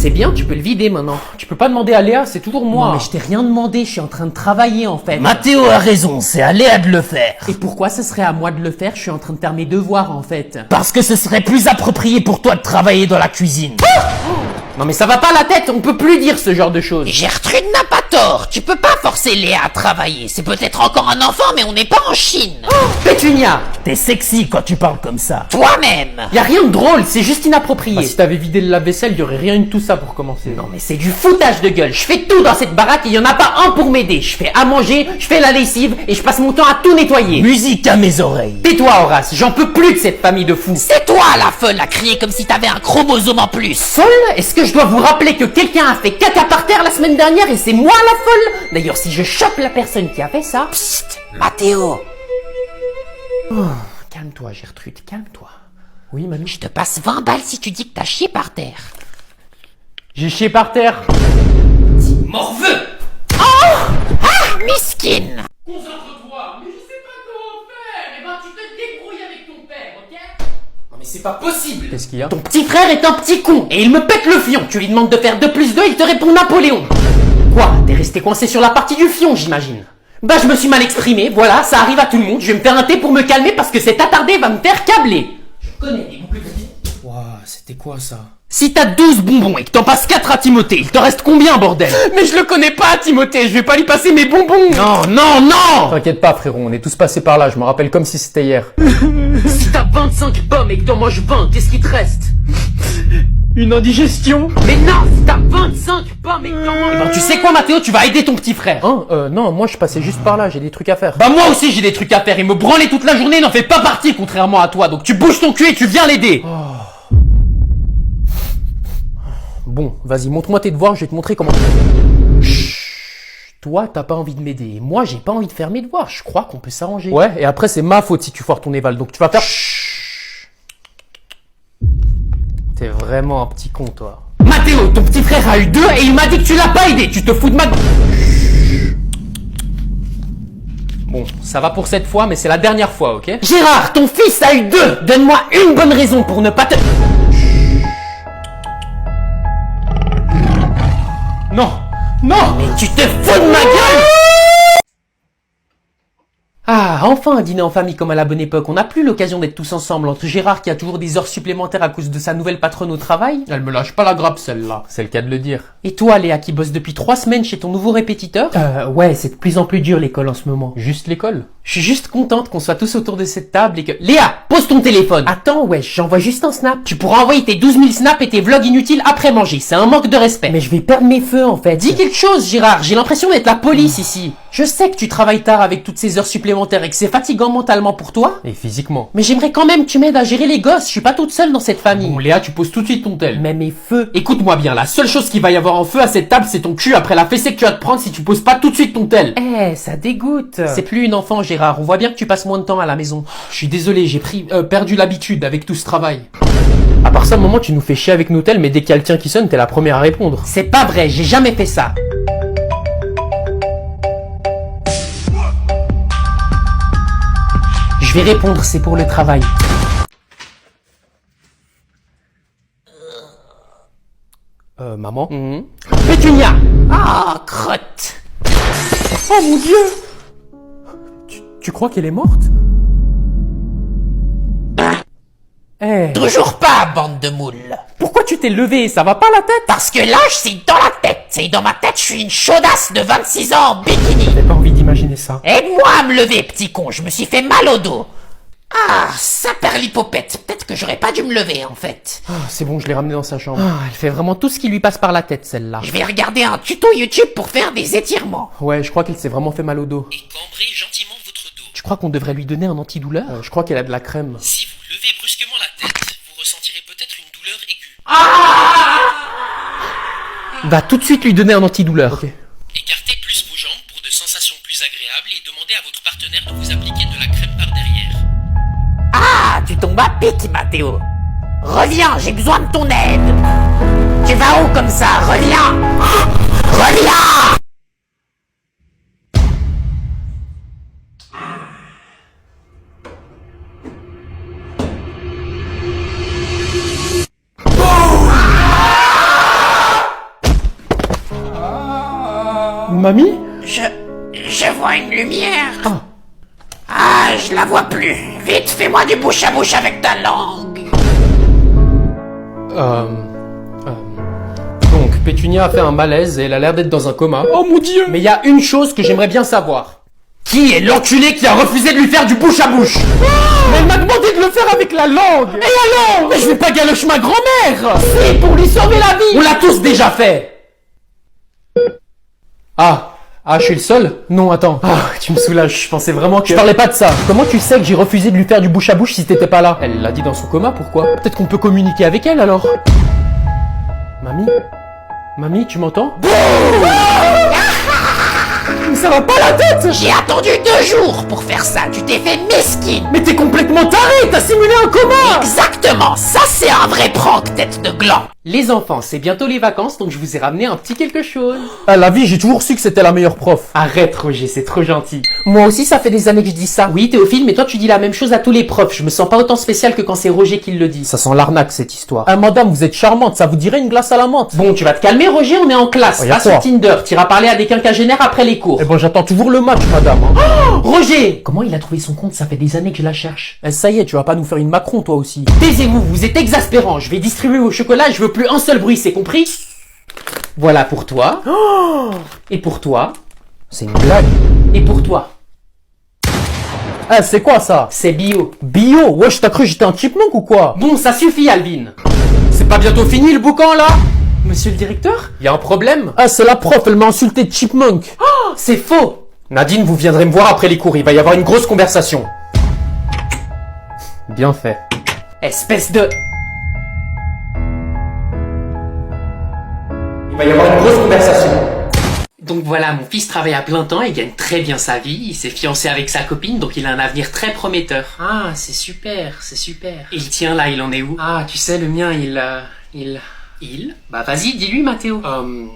c'est bien, tu peux le vider maintenant. Tu peux pas demander à Léa, c'est toujours moi. Non mais je t'ai rien demandé, je suis en train de travailler en fait. Mathéo a raison, c'est à Léa de le faire. Et pourquoi ce serait à moi de le faire? Je suis en train de faire mes devoirs en fait. Parce que ce serait plus approprié pour toi de travailler dans la cuisine. Non mais ça va pas la tête, on peut plus dire ce genre de choses. Gertrude n'a pas tort, tu peux pas forcer Léa à travailler. C'est peut-être encore un enfant, mais on n'est pas en Chine. Pétunia, T'es sexy quand tu parles comme ça. Toi-même. y a rien de drôle, c'est juste inapproprié. Ah, si t'avais vidé le lave-vaisselle, y aurait rien eu de tout ça pour commencer. Non mais c'est du foutage de gueule, je fais tout dans cette baraque et y en a pas un pour m'aider. Je fais à manger, je fais la lessive et je passe mon temps à tout nettoyer. Musique à mes oreilles. Tais-toi Horace, j'en peux plus de cette famille de fous. C'est toi la folle à crier comme si t'avais un chromosome en plus. Folle? Est-ce que je dois vous rappeler que quelqu'un a fait caca par terre la semaine dernière et c'est moi la folle? D'ailleurs si je chope la personne qui a fait ça... Psst, Mathéo. Calme-toi Gertrude, calme-toi. Oui mamie? Je te passe 20 balles si tu dis que t'as chié par terre. J'ai chié par terre. Morveux. Ah, miskin. Concentre-toi, mais je sais pas comment faire. Eh ben tu te débrouilles avec ton père, ok? Non mais c'est pas possible. Qu'est-ce qu'il y a? Ton petit frère est un petit con et il me pète le fion. Tu lui demandes de faire 2 + 2, il te répond Napoléon. Quoi? T'es resté coincé sur la partie du fion, j'imagine. Bah je me suis mal exprimé, voilà, ça arrive à tout le monde. Je vais me faire un thé pour me calmer parce que cet attardé va me faire câbler. Je connais les boucles de vie. Waouh, c'était quoi ça? Si t'as 12 bonbons et que t'en passes 4 à Timothée, il te reste combien, bordel? Mais je le connais pas, Timothée, je vais pas lui passer mes bonbons. Non, non, non. T'inquiète pas frérot, on est tous passés par là, je me rappelle comme si c'était hier. Si t'as 25 pommes et que t'en manges 20, qu'est-ce qui te reste? Une indigestion? Mais non, si t'as 25 pommes et que t'en manges... Eh ben tu sais quoi Mathéo, tu vas aider ton petit frère. Hein? Non, moi je passais juste par là, j'ai des trucs à faire. Bah moi aussi j'ai des trucs à faire et me branler toute la journée n'en fait pas partie contrairement à toi, donc tu bouges ton cul et tu viens l'aider. Bon, vas-y, montre-moi tes devoirs, je vais te montrer comment... Toi, t'as pas envie de m'aider, et moi j'ai pas envie de faire mes devoirs, je crois qu'on peut s'arranger. Ouais, et après c'est ma faute si tu foires ton éval, donc tu vas faire... T'es vraiment un petit con, toi. Mathéo, ton petit frère a eu 2 et il m'a dit que tu l'as pas aidé, tu te fous de ma... Bon, ça va pour cette fois, mais c'est la dernière fois, ok? Gérard, ton fils a eu 2. Donne-moi une bonne raison pour ne pas te... Non! Non! Mais tu te fous de ma gueule! Ah, enfin un dîner en famille comme à la bonne époque. On n'a plus l'occasion d'être tous ensemble entre Gérard qui a toujours des heures supplémentaires à cause de sa nouvelle patronne au travail. Elle me lâche pas la grappe celle-là. C'est le cas de le dire. Et toi Léa qui bosse depuis 3 semaines chez ton nouveau répétiteur. Ouais, c'est de plus en plus dur l'école en ce moment. Juste l'école? Je suis juste contente qu'on soit tous autour de cette table et que... Léa, pose ton téléphone. Attends, ouais, j'envoie juste un snap. Tu pourras envoyer tes 12 000 snaps et tes vlogs inutiles après manger. C'est un manque de respect. Mais je vais perdre mes feux en fait. Dis quelque chose Gérard, j'ai l'impression d'être la police ici. Je sais que tu travailles tard avec toutes ces heures supplémentaires et que c'est fatigant mentalement pour toi. Et physiquement. Mais j'aimerais quand même que tu m'aides à gérer les gosses, je suis pas toute seule dans cette famille. Bon Léa, tu poses tout de suite ton tel. Mais mes feux... Écoute-moi bien, la seule chose qui va y avoir en feu à cette table, c'est ton cul après la fessée que tu vas te prendre si tu poses pas tout de suite ton tel. Ça dégoûte. C'est plus une enfant Gérard, on voit bien que tu passes moins de temps à la maison. Je suis désolé, j'ai perdu l'habitude avec tout ce travail. À part ça, moment tu nous fais chier avec nos tels, mais dès qu'il y a le tien qui sonne, t'es la première à répondre. C'est pas vrai, j'ai jamais fait ça. Je vais répondre, c'est pour le travail. Maman? Pétunia! Ah, crotte. Oh mon Dieu! Tu crois qu'elle est morte? Toujours pas, bande de moules. Pourquoi tu t'es levé? Ça va pas la tête? Parce que l'âge, c'est dans la tête. C'est dans ma tête, je suis une chaudasse de 26 ans en bikini. J'avais pas envie d'imaginer ça. Aide-moi à me lever, petit con, je me suis fait mal au dos. Ah, ça perd l'hypopète. Peut-être que j'aurais pas dû me lever, en fait. Ah, c'est bon, je l'ai ramenée dans sa chambre. Ah, elle fait vraiment tout ce qui lui passe par la tête, celle-là. Je vais regarder un tuto YouTube pour faire des étirements. Ouais, je crois qu'elle s'est vraiment fait mal au dos. Et cambrez gentiment votre dos. Tu crois qu'on devrait lui donner un antidouleur? Je crois qu'elle a de la crème. Si vous levez brusquement la tête, vous ressentirez peut-être une douleur aiguë. Va tout de suite lui donner un antidouleur. Ok. Écartez plus vos jambes pour de sensations plus agréables et demandez à votre partenaire de vous appliquer de la crème par derrière. Ah, tu tombes à pic, Mathéo. Reviens, j'ai besoin de ton aide. Tu vas où comme ça? Reviens. Reviens. Mamie? Je vois une lumière. Ah, je la vois plus. Vite, fais-moi du bouche à bouche avec ta langue. Donc, Pétunia a fait un malaise et elle a l'air d'être dans un coma. Oh mon dieu! Mais il y a une chose que j'aimerais bien savoir. Qui est l'enculé qui a refusé de lui faire du bouche à bouche? Mais elle m'a demandé de le faire avec la langue. Et alors? Mais je vais pas galocher ma grand-mère! C'est pour lui sauver la vie. On l'a tous déjà fait! Ah, je suis le seul? Non, attends. Tu me soulages, je pensais vraiment que... Je parlais pas de ça. Comment tu sais que j'ai refusé de lui faire du bouche à bouche si t'étais pas là? Elle l'a dit dans son coma, pourquoi? Peut-être qu'on peut communiquer avec elle alors? Mamie? Mamie, tu m'entends? Mais ça va pas la tête! J'ai attendu 2 jours pour faire ça. Tu t'es fait mesquine. Mais t'es complètement taré! T'as simulé un coma! Exactement. Ça, c'est un vrai prank, tête de gland. Les enfants, c'est bientôt les vacances, donc je vous ai ramené un petit quelque chose. À la vie, j'ai toujours su que c'était la meilleure prof. Arrête, Roger, c'est trop gentil. Moi aussi, ça fait des années que je dis ça. Oui, Théophile, mais toi, tu dis la même chose à tous les profs. Je me sens pas autant spécial que quand c'est Roger qui le dit. Ça sent l'arnaque, cette histoire. Ah, madame, vous êtes charmante, ça vous dirait une glace à la menthe? Bon, tu vas te calmer, Roger, on est en classe. Oh, Pas y'a sur quoi? Tinder, t'iras parler à des quinquagénaires après les cours. Eh ben, j'attends toujours le match, madame. Hein. Roger! Comment il a trouvé son compte? Ça fait des années que je la cherche. Eh, ça y est, tu vas pas nous faire une Macron, toi aussi. Taisez-vous, vous êtes exaspérant. Je vais distribuer vos chocolats, je veux plus un seul bruit, c'est compris? Voilà pour toi. Et pour toi. C'est une blague. Et pour toi. Eh, c'est quoi ça? C'est bio. Bio? Wesh, t'as cru que j'étais un chipmunk ou quoi? Bon, ça suffit, Alvin. C'est pas bientôt fini le boucan là? Monsieur le directeur? Y a un problème? Ah, c'est la prof, elle m'a insulté de chipmunk. Oh, c'est faux. Nadine, vous viendrez me voir après les cours, il va y avoir une grosse conversation. Bien fait. Espèce de... Il va y avoir une grosse conversation. Donc voilà, mon fils travaille à plein temps et gagne très bien sa vie. Il s'est fiancé avec sa copine, donc il a un avenir très prometteur. Ah, c'est super, c'est super. Et le tien, là, il en est où? Ah, tu sais, le mien, il... Bah vas-y, dis-lui, Mathéo.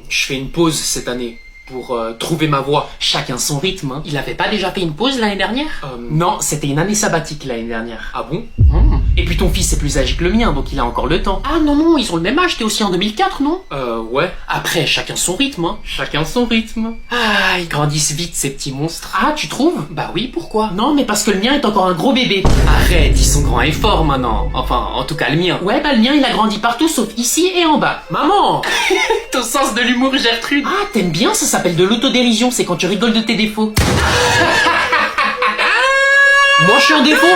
Je fais une pause cette année pour trouver ma voie. Chacun son rythme, hein. Il avait pas déjà fait une pause l'année dernière? Non, c'était une année sabbatique l'année dernière. Ah bon? Et puis ton fils est plus âgé que le mien, donc il a encore le temps. Ah non, ils ont le même âge, t'es aussi en 2004, non? Ouais. Après, chacun son rythme, hein. Chacun son rythme. Ah, ils grandissent vite, ces petits monstres. Ah, tu trouves? Bah oui, pourquoi? Non, mais parce que le mien est encore un gros bébé. Arrête, ils sont grands et forts maintenant. Enfin, en tout cas, le mien. Ouais, bah le mien, il a grandi partout, sauf ici et en bas. Maman! Ton sens de l'humour, Gertrude. Ah, t'aimes bien, ça s'appelle de l'autodérision, c'est quand tu rigoles de tes défauts. Moi, je suis un défaut?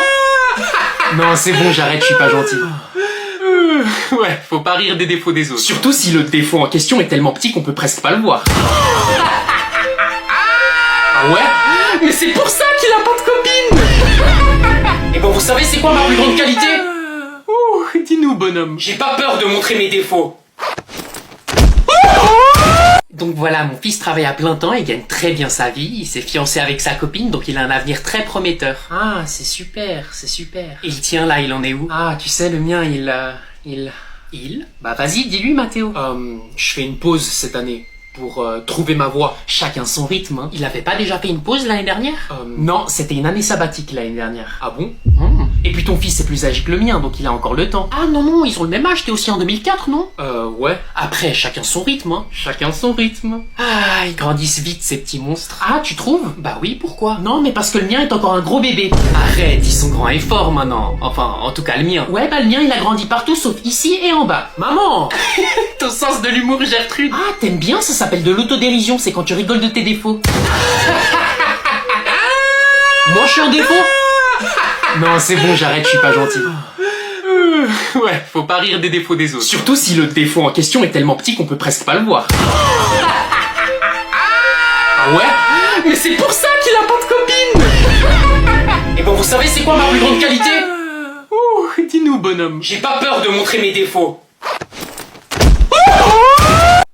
Non, c'est bon, j'arrête, je suis pas gentil. Ouais, faut pas rire des défauts des autres. Surtout si le défaut en question est tellement petit qu'on peut presque pas le voir. Ah ouais? Mais c'est pour ça qu'il a pas de copine. Et bon, vous savez c'est quoi ma plus grande qualité? Ouh, dis-nous, bonhomme. J'ai pas peur de montrer mes défauts. Donc voilà, mon fils travaille à plein temps et gagne très bien sa vie. Il s'est fiancé avec sa copine, donc il a un avenir très prometteur. Ah, c'est super, c'est super. Et le tien, là, il en est où? Ah, tu sais, le mien, il... Bah vas-y, dis-lui, Mathéo. Je fais une pause cette année pour trouver ma voie. Chacun son rythme, hein. Il avait pas déjà fait une pause l'année dernière? Non, c'était une année sabbatique l'année dernière. Ah bon? Et puis ton fils est plus âgé que le mien, donc il a encore le temps. Ah non, ils ont le même âge, t'es aussi en 2004, non? Ouais. Après, chacun son rythme, hein. Chacun son rythme. Ah, ils grandissent vite, ces petits monstres. Ah, tu trouves? Bah oui, pourquoi? Non, mais parce que le mien est encore un gros bébé. Arrête, ils sont grands et forts maintenant. Enfin, en tout cas, le mien. Ouais, bah le mien, il a grandi partout, sauf ici et en bas. Maman! Ton sens de l'humour, Gertrude. Ah, t'aimes bien, ça s'appelle de l'autodérision, c'est quand tu rigoles de tes défauts. Moi, je suis un défaut? Non, c'est bon, j'arrête, je suis pas gentil. Ouais, faut pas rire des défauts des autres. Surtout si le défaut en question est tellement petit qu'on peut presque pas le voir. Ah ouais? Mais c'est pour ça qu'il a pas de copine. Et bon, vous savez c'est quoi ma plus grande qualité? Ouh, dis-nous, bonhomme. J'ai pas peur de montrer mes défauts.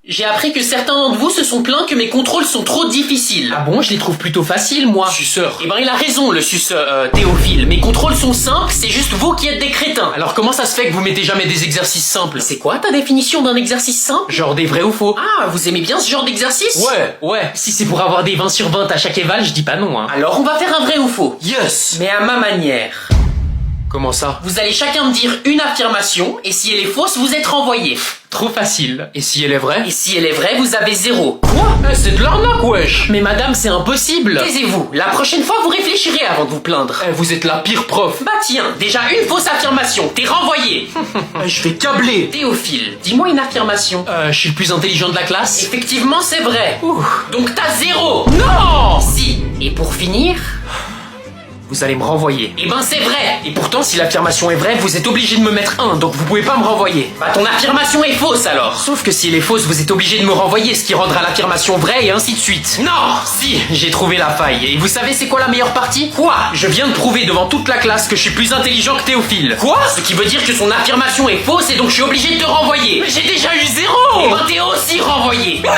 J'ai appris que certains d'entre vous se sont plaints que mes contrôles sont trop difficiles. Ah bon, je les trouve plutôt faciles, moi. Suceur. Eh ben, il a raison, le suceur, Théophile. Mes contrôles sont simples, c'est juste vous qui êtes des crétins. Alors comment ça se fait que vous mettez jamais des exercices simples? C'est quoi ta définition d'un exercice simple? Genre des vrais ou faux? Ah, vous aimez bien ce genre d'exercice? Ouais. Si c'est pour avoir des 20 sur 20 à chaque éval, je dis pas non, hein. Alors on va faire un vrai ou faux. Yes. Mais à ma manière. Comment ça? Vous allez chacun me dire une affirmation, et si elle est fausse, vous êtes renvoyé. Trop facile. Et si elle est vraie? Et si elle est vraie, vous avez 0. Quoi? C'est de l'arnaque, wesh. Mais madame, c'est impossible. Taisez-vous. La prochaine fois, vous réfléchirez avant de vous plaindre. Vous êtes la pire prof. Bah tiens, déjà une fausse affirmation. T'es renvoyé. Je vais câbler. Théophile, dis-moi une affirmation. Je suis le plus intelligent de la classe. Effectivement, c'est vrai. Donc t'as 0. Non! Si. Et pour finir... Vous allez me renvoyer. Eh ben c'est vrai. Et pourtant, si l'affirmation est vraie, vous êtes obligé de me mettre 1, donc vous pouvez pas me renvoyer. Bah ton affirmation est fausse alors. Sauf que si elle est fausse, vous êtes obligé de me renvoyer, ce qui rendra l'affirmation vraie et ainsi de suite. Non. Si, j'ai trouvé la faille. Et vous savez c'est quoi la meilleure partie? Quoi? Je viens de prouver devant toute la classe que je suis plus intelligent que Théophile. Quoi? Ce qui veut dire que son affirmation est fausse et donc je suis obligé de te renvoyer. Mais j'ai déjà eu 0. Eh ben t'es aussi renvoyé. Non!